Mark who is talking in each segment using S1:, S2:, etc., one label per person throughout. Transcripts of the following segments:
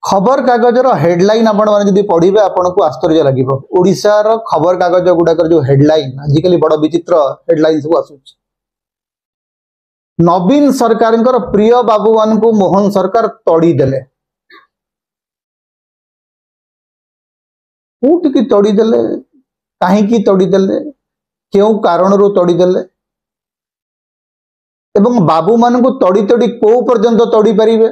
S1: खबर कागज हेडलाइन आपण मैंने पढ़े आपन को आश्चर्य लगे ओडिशार खबर कागज गुड़ाक जो हेडलाइन आजिकल बड़ विचित्र हेडलाइन सब आसु नवीन सरकार प्रिय बाबू मान को मोहन सरकार तड़ीदेले कौटी तड़ीदेले कहीं तड़ीदेले क्यों कारण रू तड़ीदेले एवं बाबू मान को तड़ी तड़ी को पर्यंत तड़ी पारिबे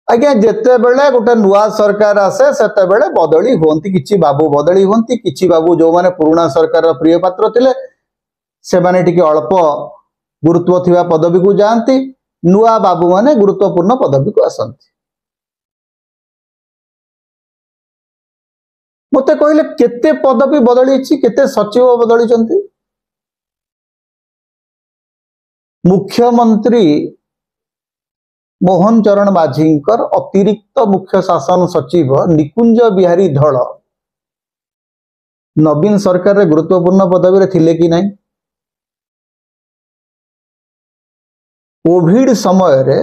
S1: आज्ञा जिते बेले गोटे नुआ सरकार आसे सेते बेले बदली होंती किछि बाबू बदली होंती किछि बाबू जो माने पुराना सरकार प्रिय पात्र थिले से माने टिके अल्प गुरुत्व थिबा पदवी को जानती नुआ बाबू माने गुरुत्वपूर्ण पदवी को आसंती मते कहले केते पदवी बदली छि केते सचिव बदली चंती मुख्यमंत्री मोहन चरण माझीकर अतिरिक्त मुख्य शासन सचिव निकुंज बिहारी धल नवीन सरकार रे गुरुत्वपूर्ण पदवी रे थिले कि नहीं कोविड समय रे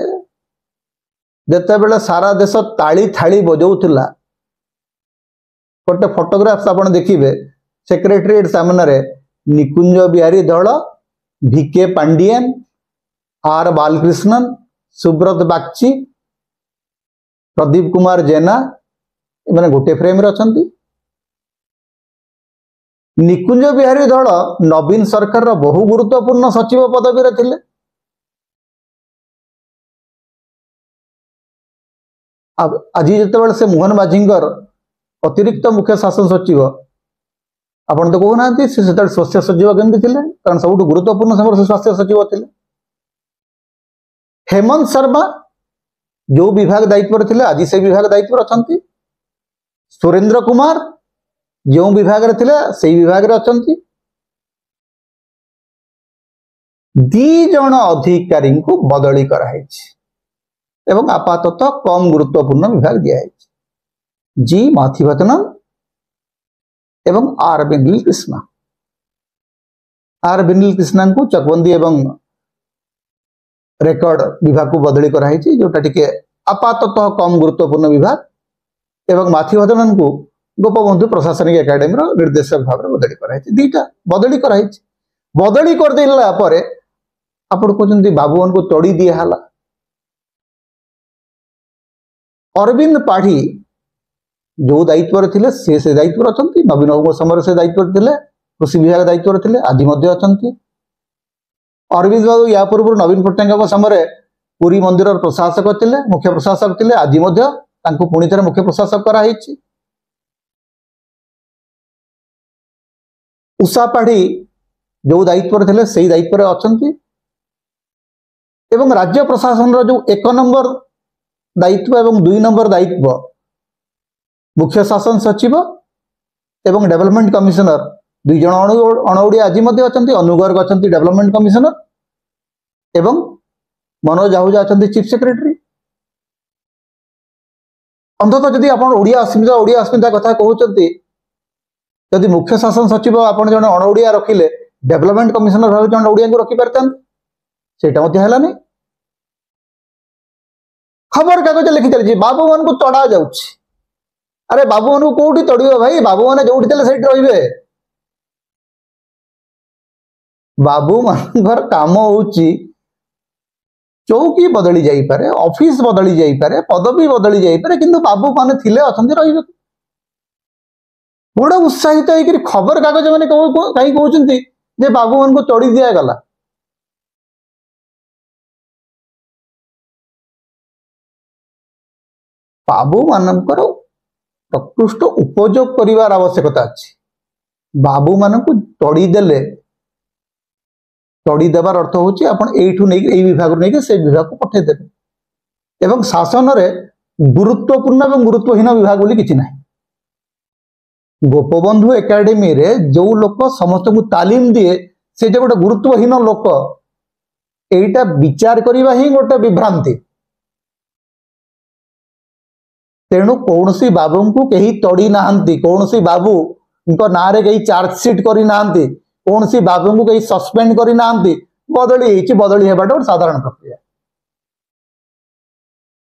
S1: जेते बेले सारा देश ताली थाली बजाउथिला गोटे फोटोग्राफ्स आपण देखिबे सेक्रेटरीट सामने रे निकुंज बिहारी धल भिके पांडियन आर बालकृष्णन सुब्रत बागची प्रदीप कुमार जेना मैंने गोटे फ्रेम रे अछंती निकुंज बिहारी धल नवीन सरकार रो बहु गुरुत्वपूर्ण सचिव पदवी रे थिले आज जिते से मोहन माझीकर अतिरिक्त मुख्य शासन सचिव आपन तो कहना से स्वास्थ्य सचिव केमती थिले कारण सब गुरुत्वपूर्ण समय स्वास्थ्य सचिव थिले हेमंत शर्मा जो विभाग दायित्व थे आज से विभाग दायित्व अच्छा सुरेंद्र कुमार जो विभाग रे थिले से विभाग रे अछंती दी जन अधिकारी को बदली कराई एवं आपाततः कम गुरुत्वपूर्ण विभाग दिया जी माथिवतनम एवं आर बिनिल कृष्णा को चकबंदी एवं रेकर्ड विभाग को बदली कराई जोटा टिके आपाततः कम गुरुत्वपूर्ण विभाग एवं माथिवदनन को गोपबंधु प्रशासनिक एकाडेमी निर्देशक भाव में बदली कराई दीटा बदली कराई बदली कर देला परे आपण कहते बाबून को तड़ी दिया अरविंद पाढ़ी जो दायित्व थे से दायित्व अच्छा नवीन बाबू समय से दायित्व थे कृषि विभाग दायित्व थे आज अच्छा अरविंद बाबू या पूर्व नवीन पट्टनायक समय पुरी मंदिर प्रशासक थे मुख्य प्रशासक थे आज पुणी थे मुख्य प्रशासक कराई उषा पाढ़ी जो दायित्व थे से दायित्व अच्छा एवं राज्य प्रशासन जो 1 नंबर दायित्व एवं 2 नंबर दायित्व मुख्य शासन सचिव एवं डेवलपमेंट कमिशनर 2 जन अणओडिया आज अच्छा अनुगर्ग अच्छा डेवलपमेंट कमिशनर एवं मनोज आहूजा अच्छा चीफ सेक्रेटरी अंततः जदि आप ओडिया अस्मिता कथा कहते जदि मुख्य शासन सचिव आप जन अणओडिया रखिले डेवलपमेंट कमिशनर भाव जन ओडिया को रखी पारते सेटा खबर कागज लिखि चली बाबू मान को तड़ा जाउछि अरे बाबू मान को कोठी तड़ियो भाई बाबू मान जोठी देले सेठी रहिबे बाबू मानकर काम होउछि चौकी बदली जाई पारे ऑफिस बदली जाई पारे पदवी बदली जाई पारे किंतु बाबू माने थिले अछंती रहिबे बड़ा उत्साहित होई खबर कागज माने कहीं कहउछंती जे बाबू मान को तड़ी दिया गला बाबू मानकर प्रकृष्ट उपयोग करिवार आवश्यकता अछि बाबू मान को तड़ी देले तड़ी देवार अर्थ होची आपण एठू नै एई विभाग नै के से विभाग को पठे देबे एवं शासन रे गुरुत्वपूर्ण एवं गुरुत्वहीन विभाग बोली किछि नाही गोपबंधु एकेडमी रे जो लोक समस्त को तालीम दिए से जे गोटे गुरुत्वहीन लोक एटा विचार करिवा ही गोटे विभ्रांति तेणु कौन सी बाबू को कहीं तड़ी नाहंती कौन सी बाबू उनको ना रे कहीं चार्जसीट करी नाहंती कौन सी बाबू को कहीं सस्पेंड करी नाहंती बदली हेबाटा गोटे साधारण प्रक्रिया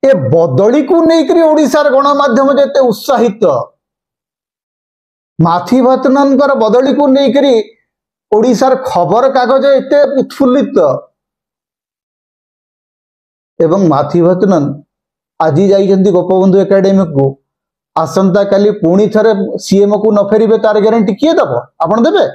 S1: ए बदली को लेकर ओडिशार गणमाध्यम जेते उत्साहित माथी भतनन बदली को लेकर ओडिशार खबर कागज एते उत्फुल्लित एवं माथी भतनन आज जाइछन्ति गोपबंधु एकेडमी को आसंता काली पुणी थरे सीएम को न फेरिबे तार ग्यारंटी किए दब आपण देबे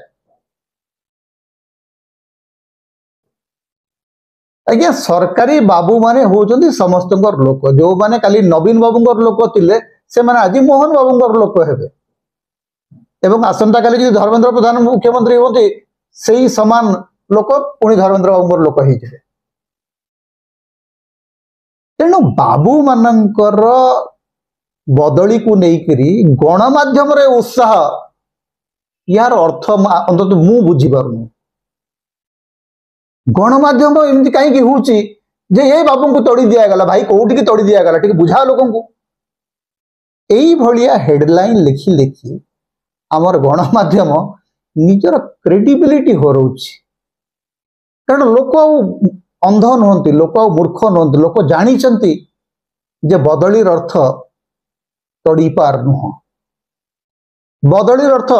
S1: आज्ञा सरकारी बाबू माने होचन्ति समस्त लोक जो माने काली नवीन बाबू लोक थिले से माने आज मोहन बाबू लोक हेबे एवं आसंता काली जो धर्मेंद्र प्रधान मुख्यमंत्री होती सही समान लोक पुणी धर्मेंद्र बाबू लोक होइछे तेणु बाबू मानकर बदली को लेकरी गणमाध्यम रे उत्साह यार अर्थ अंत मु बुझी पारुनी गणमाध्यम एमती कहीं होची जे ये बाबू को तोड़ी दिया गला भाई कोठी की तोड़ी दिया गला ठीक बुझा लोगों को एई भलिया हेडलाइन लिखी लिखी आमर गणमाध्यम निजर क्रेडिबिलिटी हरउची कारण लोक अंध नुहंती लोक मूर्ख नुहंती लोक जानी जे बदली अर्थ तोड़ी पार नुह बदली अर्थ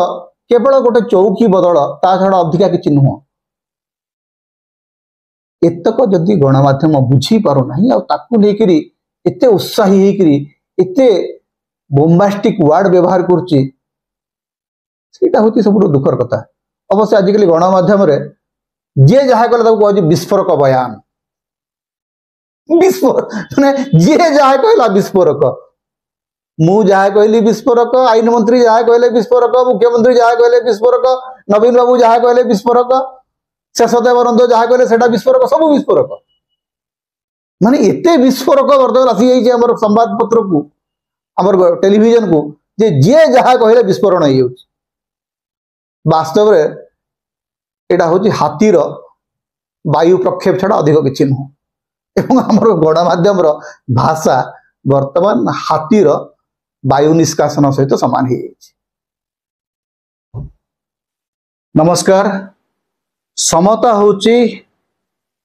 S1: केवल गोटे चौकी बदल ता छड़ा अधिका किसी नुह एतक जदि गणमाध्यम बुझी पार ना आकि एते उत्साही होकरी एते बोम्बास्टिक वर्ड व्यवहार करुच्ची सेटा होती सब दुखर कथा अवश्य आजिकल गणमाध्यम जे जहाँ कहला कह विस्फोरक बयान विस्फोरक माने जे जहाँ कहला विस्फोरक मु जहाँ कहली विस्फोरक आईन मंत्री जहाँ कहले विस्फोरक मुख्यमंत्री जहाँ कहले विस्फोरक नवीन बाबू जहाँ कहले विस्फोरक शेषदेव नंद जहाँ कहले सेटा विस्फोरक सब विस्फोरक माने एते विस्फोरक वर्तमान आसी जाइए हमर संवाद पत्र को हमर टेलीविजन को जे जहाँ कहले विस्फोरण हो जाउछि वास्तव रे एटा होची हाथीर वायु प्रक्षेप छड़ा अधिक किछि नुह एवं हमर गणमाध्यम भाषा वर्तमान हाथीर वायु निष्कासन सहित समान हो जाइछि। नमस्कार समता होची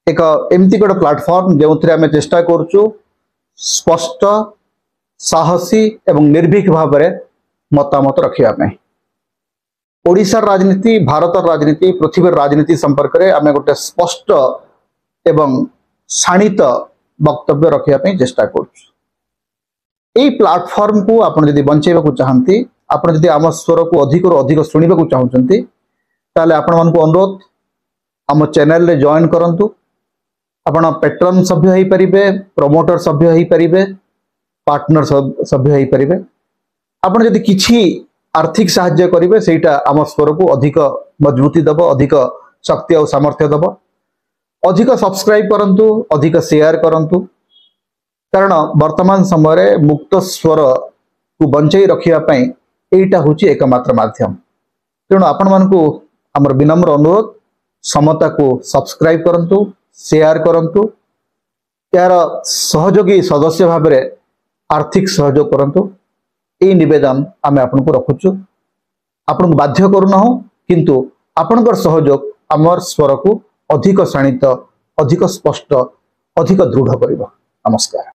S1: एक एमती गोटे प्लाटफॉर्म जो आम चेष्टा करुचु स्पष्ट साहसी एवं निर्भीक भाव में मतामत रखा ओडिशार राजनीति भारत राजनीति पृथ्वी राजनीति संपर्क में आम गोटे स्पष्ट एवं शाणित वक्तव्य रखापी चेष्टा करुँ प्लाटफॉर्म को आपड़ जब बंचाइबा चाहती आपड़ जब आम स्वर को अधिक अधिक शुणा चाहते ताले आपण मानक अनुरोध आम चैनल रे जॉइन करंतु आपण पेट्रन सभ्य हो पारे प्रमोटर सभ्य हो पारे पार्टनर सभ्य हो पारे आपण जदि किछि आर्थिक साहाय्य करेंगे सेटा आम स्वर को अधिक मजबूती दब अधिक शक्ति और सामर्थ्य दब अधिक सब्सक्राइब करंतु अधिक शेयर करंतु कारण वर्तमान समय मुक्त स्वर को बंचाई रखिया एटा होची एकमात्र माध्यम तेणु आपण मानकु हमर विनम्र अनुरोध समता को सब्सक्राइब करंतु शेयर करंतु यार सहयोगी सदस्य भाव में आर्थिक सहयोग करंतु यही निवेदन आम आपन को रखुचु आपन को बाध्य करूना किंतु आपनकर सहयोग आमर स्वर को अधिक शाणित अधिक स्पष्ट अधिक दृढ़ करिबो। नमस्कार।